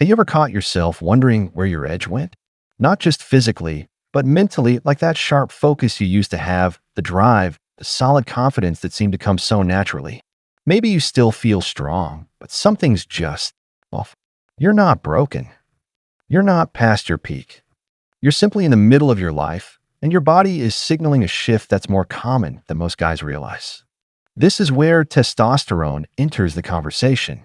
Have you ever caught yourself wondering where your edge went? Not just physically, but mentally, like that sharp focus you used to have, the drive, the solid confidence that seemed to come so naturally. Maybe you still feel strong, but something's just off. You're not broken. You're not past your peak. You're simply in the middle of your life, and your body is signaling a shift that's more common than most guys realize. This is where testosterone enters the conversation.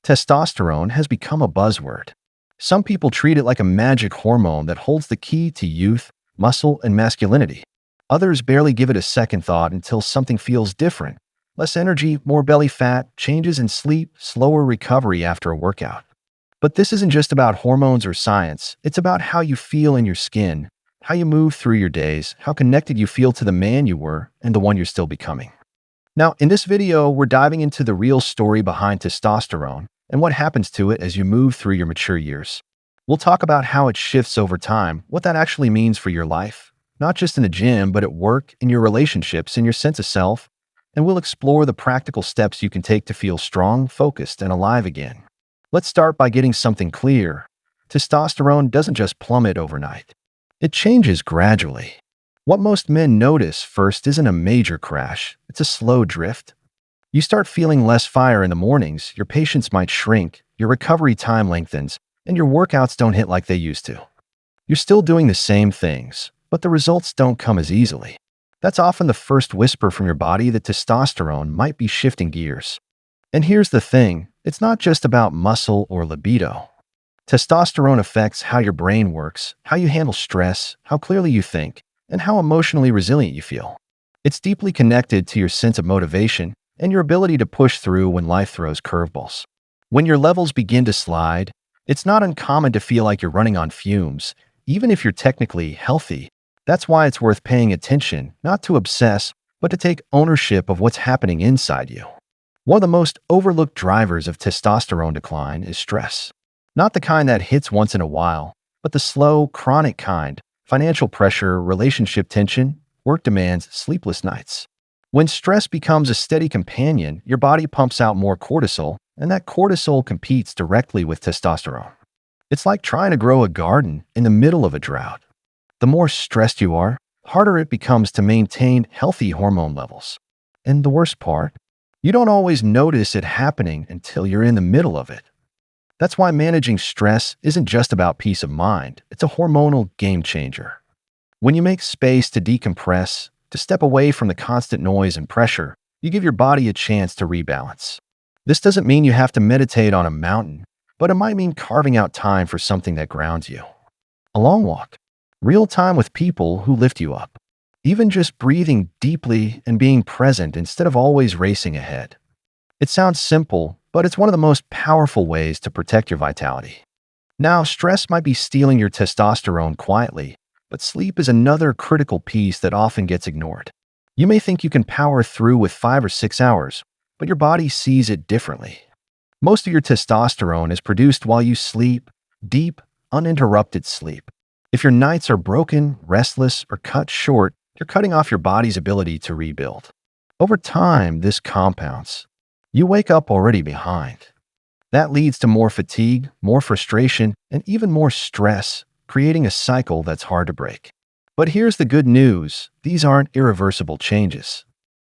Testosterone has become a buzzword. Some people treat it like a magic hormone that holds the key to youth, muscle, and masculinity. Others barely give it a second thought until something feels different. Less energy, more belly fat, changes in sleep, slower recovery after a workout. But this isn't just about hormones or science. It's about how you feel in your skin, how you move through your days, how connected you feel to the man you were and the one you're still becoming. Now, in this video, we're diving into the real story behind testosterone and what happens to it as you move through your mature years. We'll talk about how it shifts over time, what that actually means for your life, not just in the gym, but at work, in your relationships, in your sense of self, and we'll explore the practical steps you can take to feel strong, focused, and alive again. Let's start by getting something clear. Testosterone doesn't just plummet overnight. It changes gradually. What most men notice first isn't a major crash, it's a slow drift. You start feeling less fire in the mornings, your patience might shrink, your recovery time lengthens, and your workouts don't hit like they used to. You're still doing the same things, but the results don't come as easily. That's often the first whisper from your body that testosterone might be shifting gears. And here's the thing, it's not just about muscle or libido. Testosterone affects how your brain works, how you handle stress, how clearly you think, and how emotionally resilient you feel. It's deeply connected to your sense of motivation and your ability to push through when life throws curveballs. When your levels begin to slide, it's not uncommon to feel like you're running on fumes, even if you're technically healthy. That's why it's worth paying attention, not to obsess, but to take ownership of what's happening inside you. One of the most overlooked drivers of testosterone decline is stress. Not the kind that hits once in a while, but the slow, chronic kind. Financial pressure, relationship tension, work demands, sleepless nights. When stress becomes a steady companion, your body pumps out more cortisol, and that cortisol competes directly with testosterone. It's like trying to grow a garden in the middle of a drought. The more stressed you are, the harder it becomes to maintain healthy hormone levels. And the worst part, you don't always notice it happening until you're in the middle of it. That's why managing stress isn't just about peace of mind, it's a hormonal game changer. When you make space to decompress, to step away from the constant noise and pressure, you give your body a chance to rebalance. This doesn't mean you have to meditate on a mountain, but it might mean carving out time for something that grounds you. A long walk, real time with people who lift you up. Even just breathing deeply and being present instead of always racing ahead. It sounds simple, but it's one of the most powerful ways to protect your vitality. Now, stress might be stealing your testosterone quietly, but sleep is another critical piece that often gets ignored. You may think you can power through with 5 or 6 hours, but your body sees it differently. Most of your testosterone is produced while you sleep, deep, uninterrupted sleep. If your nights are broken, restless, or cut short, you're cutting off your body's ability to rebuild. Over time, this compounds. You wake up already behind. That leads to more fatigue, more frustration, and even more stress, creating a cycle that's hard to break. But here's the good news. These aren't irreversible changes.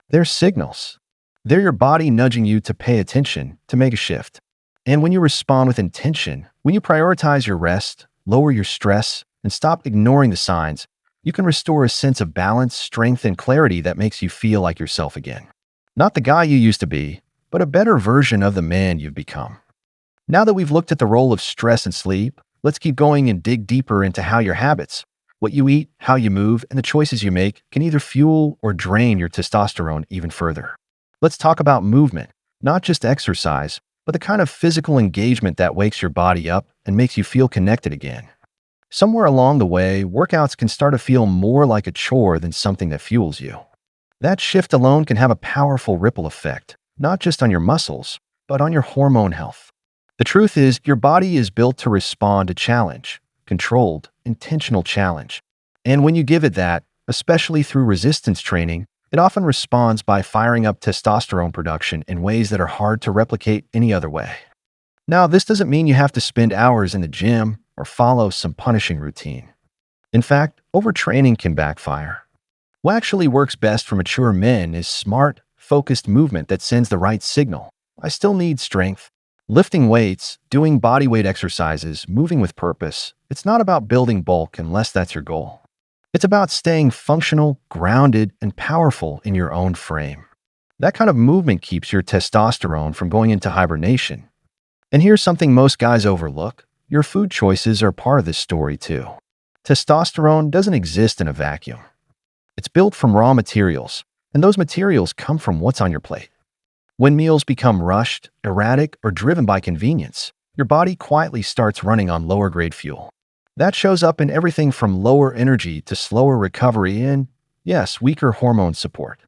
They're signals. They're your body nudging you to pay attention, to make a shift. And when you respond with intention, when you prioritize your rest, lower your stress, and stop ignoring the signs, you can restore a sense of balance, strength, and clarity that makes you feel like yourself again. Not the guy you used to be, but a better version of the man you've become. Now that we've looked at the role of stress and sleep, let's keep going and dig deeper into how your habits, what you eat, how you move, and the choices you make can either fuel or drain your testosterone even further. Let's talk about movement, not just exercise, but the kind of physical engagement that wakes your body up and makes you feel connected again. Somewhere along the way, workouts can start to feel more like a chore than something that fuels you. That shift alone can have a powerful ripple effect, not just on your muscles, but on your hormone health. The truth is, your body is built to respond to challenge, controlled, intentional challenge. And when you give it that, especially through resistance training, it often responds by firing up testosterone production in ways that are hard to replicate any other way. Now, this doesn't mean you have to spend hours in the gym or follow some punishing routine. In fact, overtraining can backfire. What actually works best for mature men is smart, focused movement that sends the right signal. I still need strength. Lifting weights, doing bodyweight exercises, moving with purpose. It's not about building bulk unless that's your goal. It's about staying functional, grounded, and powerful in your own frame. That kind of movement keeps your testosterone from going into hibernation. And here's something most guys overlook. Your food choices are part of this story too. Testosterone doesn't exist in a vacuum. It's built from raw materials, and those materials come from what's on your plate. When meals become rushed, erratic, or driven by convenience, your body quietly starts running on lower grade fuel. That shows up in everything from lower energy to slower recovery and, yes, weaker hormone support.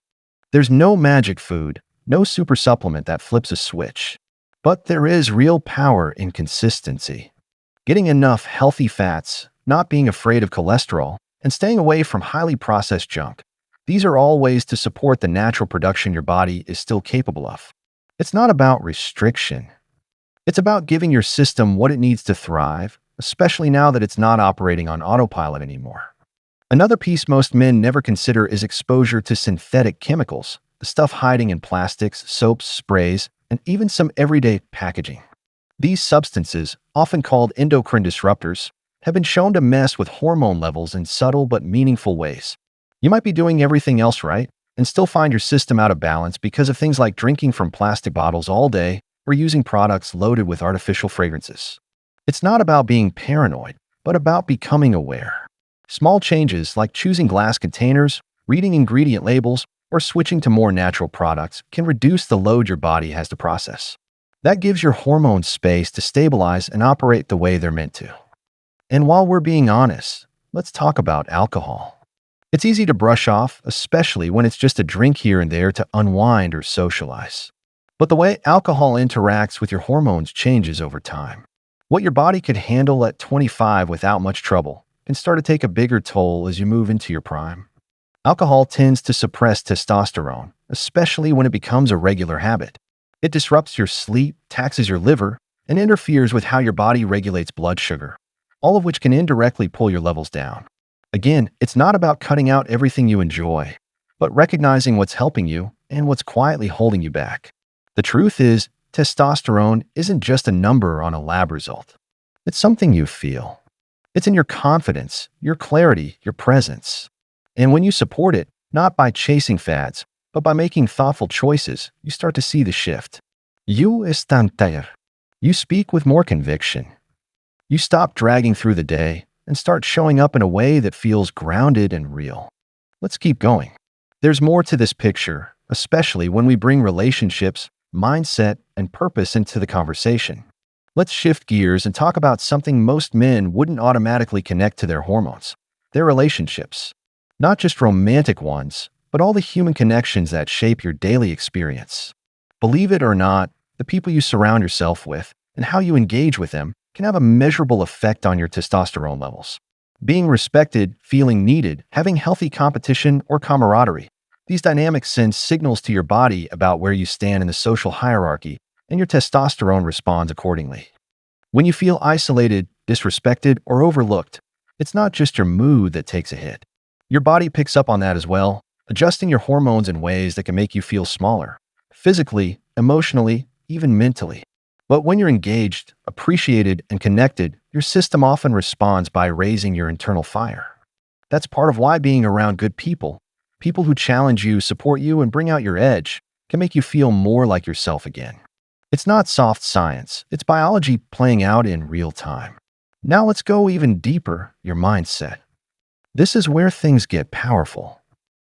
There's no magic food, no super supplement that flips a switch. But there is real power in consistency. Getting enough healthy fats, not being afraid of cholesterol, and staying away from highly processed junk. These are all ways to support the natural production your body is still capable of. It's not about restriction. It's about giving your system what it needs to thrive, especially now that it's not operating on autopilot anymore. Another piece most men never consider is exposure to synthetic chemicals, the stuff hiding in plastics, soaps, sprays, and even some everyday packaging. These substances, often called endocrine disruptors, have been shown to mess with hormone levels in subtle but meaningful ways. You might be doing everything else right and still find your system out of balance because of things like drinking from plastic bottles all day or using products loaded with artificial fragrances. It's not about being paranoid, but about becoming aware. Small changes like choosing glass containers, reading ingredient labels, or switching to more natural products can reduce the load your body has to process. That gives your hormones space to stabilize and operate the way they're meant to. And while we're being honest, let's talk about alcohol. It's easy to brush off, especially when it's just a drink here and there to unwind or socialize. But the way alcohol interacts with your hormones changes over time. What your body could handle at 25 without much trouble can start to take a bigger toll as you move into your prime. Alcohol tends to suppress testosterone, especially when it becomes a regular habit. It disrupts your sleep, taxes your liver, and interferes with how your body regulates blood sugar, all of which can indirectly pull your levels down. Again, it's not about cutting out everything you enjoy, but recognizing what's helping you and what's quietly holding you back. The truth is, testosterone isn't just a number on a lab result. It's something you feel. It's in your confidence, your clarity, your presence. And when you support it, not by chasing fads, but by making thoughtful choices, you start to see the shift. You están taller. You speak with more conviction. You stop dragging through the day and start showing up in a way that feels grounded and real. Let's keep going. There's more to this picture, especially when we bring relationships, mindset, and purpose into the conversation. Let's shift gears and talk about something most men wouldn't automatically connect to their hormones: their relationships. Not just romantic ones, but all the human connections that shape your daily experience. Believe it or not, the people you surround yourself with and how you engage with them can have a measurable effect on your testosterone levels. Being respected, feeling needed, having healthy competition or camaraderie. These dynamics send signals to your body about where you stand in the social hierarchy, and your testosterone responds accordingly. When you feel isolated, disrespected, or overlooked, it's not just your mood that takes a hit. Your body picks up on that as well, adjusting your hormones in ways that can make you feel smaller, physically, emotionally, even mentally. But when you're engaged, appreciated, and connected, your system often responds by raising your internal fire. That's part of why being around good people, people who challenge you, support you, and bring out your edge, can make you feel more like yourself again. It's not soft science, it's biology playing out in real time. Now let's go even deeper: your mindset. This is where things get powerful.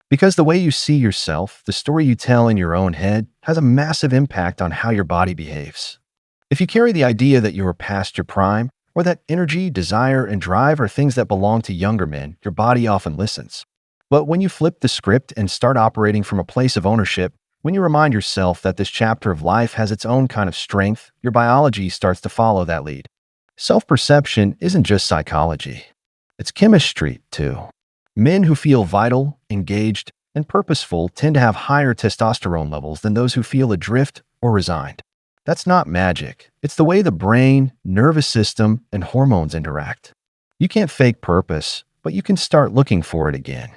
Because the way you see yourself, the story you tell in your own head, has a massive impact on how your body behaves. If you carry the idea that you are past your prime, or that energy, desire, and drive are things that belong to younger men, your body often listens. But when you flip the script and start operating from a place of ownership, when you remind yourself that this chapter of life has its own kind of strength, your biology starts to follow that lead. Self-perception isn't just psychology. It's chemistry, too. Men who feel vital, engaged, and purposeful tend to have higher testosterone levels than those who feel adrift or resigned. That's not magic. It's the way the brain, nervous system, and hormones interact. You can't fake purpose, but you can start looking for it again.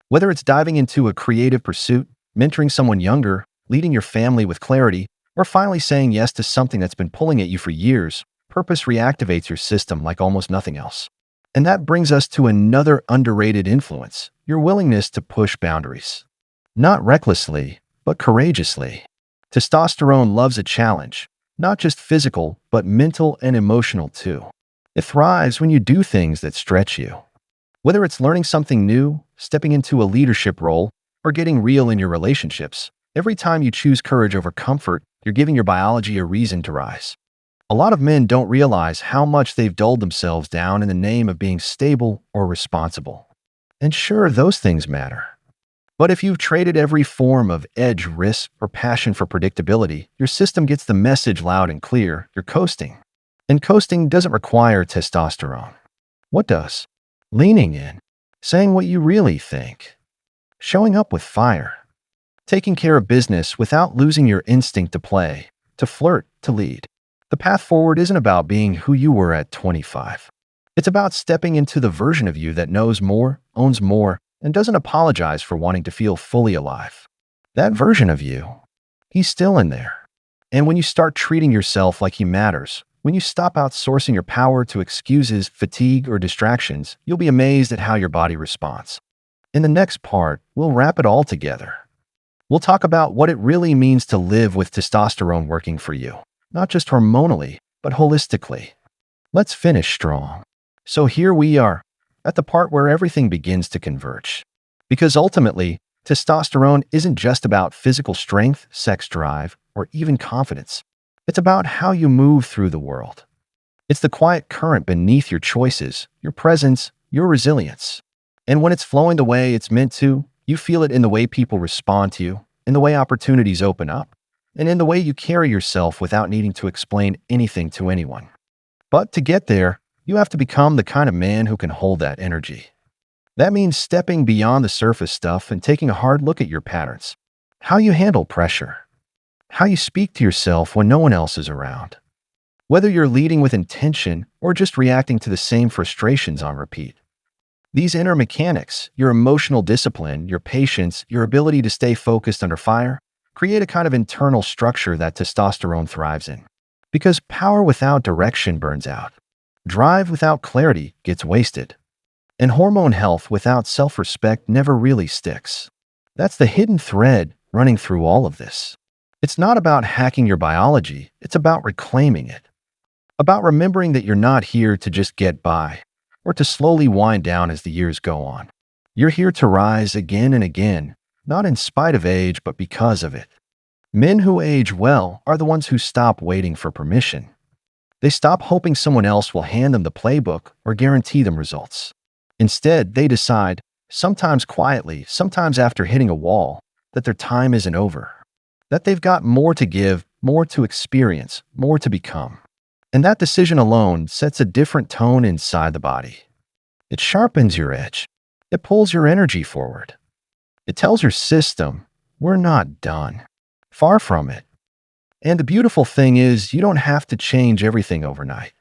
Whether it's diving into a creative pursuit, mentoring someone younger, leading your family with clarity, or finally saying yes to something that's been pulling at you for years, purpose reactivates your system like almost nothing else. And that brings us to another underrated influence, your willingness to push boundaries. Not recklessly, but courageously. Testosterone loves a challenge, not just physical, but mental and emotional too. It thrives when you do things that stretch you. Whether it's learning something new, stepping into a leadership role, or getting real in your relationships, every time you choose courage over comfort, you're giving your biology a reason to rise. A lot of men don't realize how much they've dulled themselves down in the name of being stable or responsible. And sure, those things matter. But if you've traded every form of edge, risk, or passion for predictability, your system gets the message loud and clear: you're coasting. And coasting doesn't require testosterone. What does? Leaning in, saying what you really think, showing up with fire, taking care of business without losing your instinct to play, to flirt, to lead. The path forward isn't about being who you were at 25. It's about stepping into the version of you that knows more, owns more, and doesn't apologize for wanting to feel fully alive. That version of you, he's still in there. And when you start treating yourself like he matters, when you stop outsourcing your power to excuses, fatigue, or distractions, you'll be amazed at how your body responds. In the next part, we'll wrap it all together. We'll talk about what it really means to live with testosterone working for you, not just hormonally, but holistically. Let's finish strong. So here we are, at the part where everything begins to converge. Because ultimately, testosterone isn't just about physical strength, sex drive, or even confidence. It's about how you move through the world. It's the quiet current beneath your choices, your presence, your resilience. And when it's flowing the way it's meant to, you feel it in the way people respond to you, in the way opportunities open up, and in the way you carry yourself without needing to explain anything to anyone. But to get there, you have to become the kind of man who can hold that energy. That means stepping beyond the surface stuff and taking a hard look at your patterns. How you handle pressure. How you speak to yourself when no one else is around. Whether you're leading with intention or just reacting to the same frustrations on repeat. These inner mechanics, your emotional discipline, your patience, your ability to stay focused under fire, create a kind of internal structure that testosterone thrives in. Because power without direction burns out. Drive without clarity gets wasted. And hormone health without self-respect never really sticks. That's the hidden thread running through all of this. It's not about hacking your biology, it's about reclaiming it. About remembering that you're not here to just get by, or to slowly wind down as the years go on. You're here to rise again and again, not in spite of age, but because of it. Men who age well are the ones who stop waiting for permission. They stop hoping someone else will hand them the playbook or guarantee them results. Instead, they decide, sometimes quietly, sometimes after hitting a wall, that their time isn't over. That they've got more to give, more to experience, more to become. And that decision alone sets a different tone inside the body. It sharpens your edge. It pulls your energy forward. It tells your system, we're not done. Far from it. And the beautiful thing is, you don't have to change everything overnight.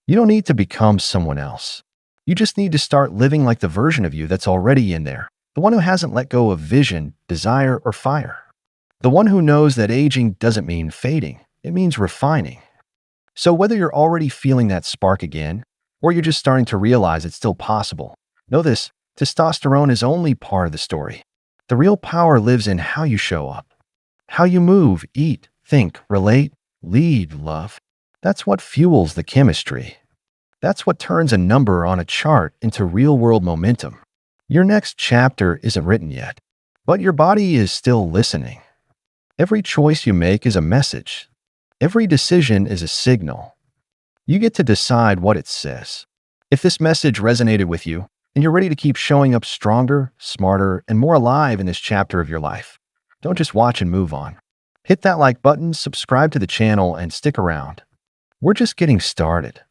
You don't need to become someone else. You just need to start living like the version of you that's already in there, the one who hasn't let go of vision, desire, or fire. The one who knows that aging doesn't mean fading, it means refining. So whether you're already feeling that spark again, or you're just starting to realize it's still possible, know this: testosterone is only part of the story. The real power lives in how you show up, how you move, eat, think, relate, lead, love. That's what fuels the chemistry. That's what turns a number on a chart into real-world momentum. Your next chapter isn't written yet, but your body is still listening. Every choice you make is a message. Every decision is a signal. You get to decide what it says. If this message resonated with you, and you're ready to keep showing up stronger, smarter, and more alive in this chapter of your life, don't just watch and move on. Hit that like button, subscribe to the channel, and stick around. We're just getting started.